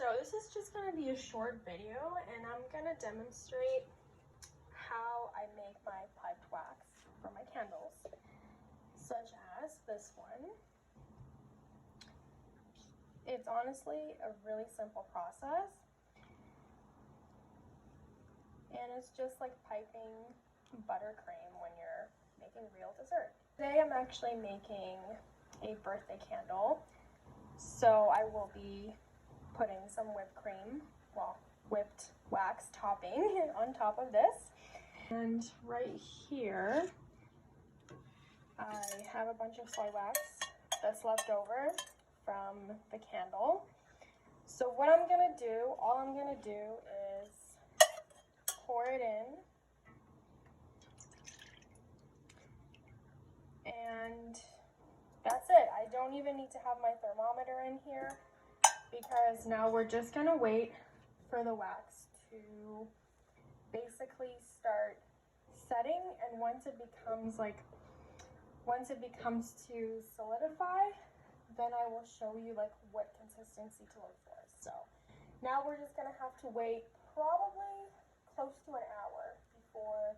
So this is just going to be a short video, and I'm going to demonstrate how I make my piped wax for my candles, such as this one. It's honestly a really simple process, and it's just like piping buttercream when you're making real dessert. Today I'm actually making a birthday candle, so I will be putting some whipped cream, well, whipped wax topping on top of this. And right here, I have a bunch of soy wax that's left over from the candle. So what I'm gonna do, all I'm gonna do is pour it in. And that's it. I don't even need to have my thermometer in here, because now we're just gonna wait for the wax to basically start setting, and once it becomes to solidify, then I will show you like what consistency to look for. So now we're just gonna have to wait probably close to an hour before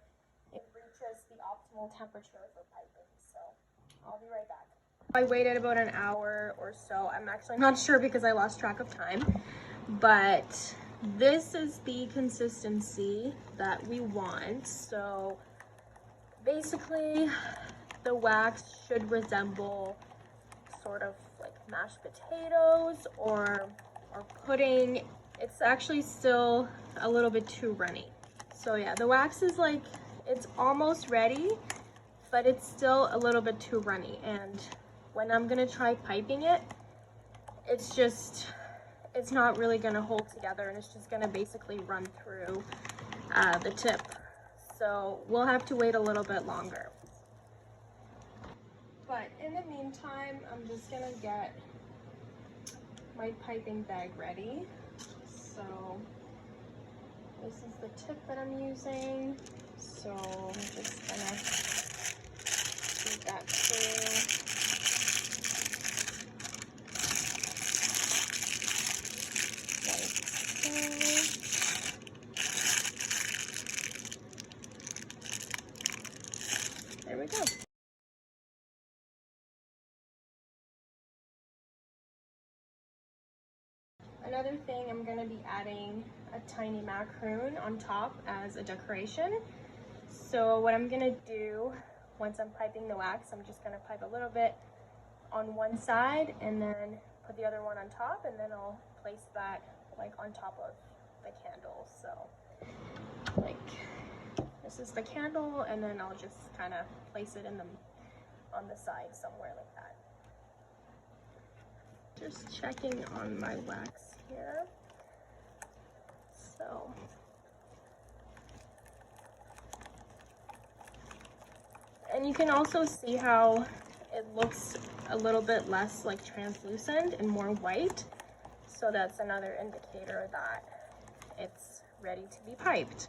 it reaches the optimal temperature for piping. So I'll be right back. I waited about an hour or so. I'm actually not sure because I lost track of time, but this is the consistency that we want. So basically the wax should resemble sort of like mashed potatoes or pudding. It's actually still a little bit too runny. So yeah, the wax is like, it's almost ready, but it's still a little bit too runny. And when I'm gonna try piping it, it's not really gonna hold together, and it's just gonna basically run through the tip. So we'll have to wait a little bit longer. But in the meantime, I'm just gonna get my piping bag ready. So this is the tip that I'm using. So I'm just gonna feed that through. There we go. Another thing, I'm going to be adding a tiny macaroon on top as a decoration. So what I'm going to do, once I'm piping the wax, I'm just going to pipe a little bit on one side and then put the other one on top, and then I'll place that like on top of the candle. So like this is the candle, and then I'll just kind of place it on the side somewhere like that. Just checking on my wax here. So and you can also see how it looks a little bit less like translucent and more white. So that's another indicator that it's ready to be piped,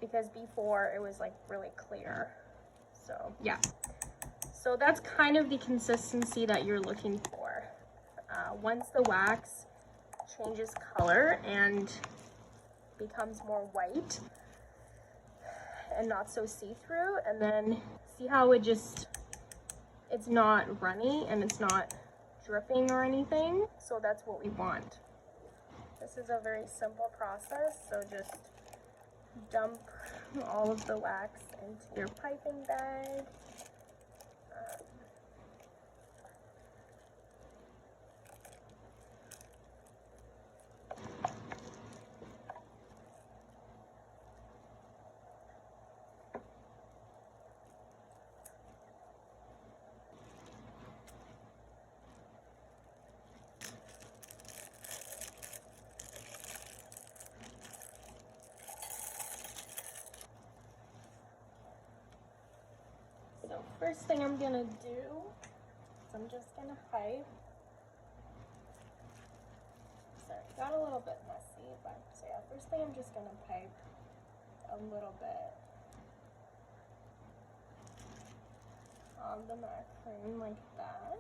because before it was like really clear. So yeah, so that's kind of the consistency that you're looking for. Once the wax changes color and becomes more white and not so see-through, and then see how it's not runny and it's not dripping or anything. So that's what we want. This is a very simple process, so just dump all of the wax into your piping bag. So first thing I'm gonna do is I'm just gonna pipe. Sorry, it got a little bit messy, but so yeah, first thing I'm just gonna pipe a little bit on the macaroon like that.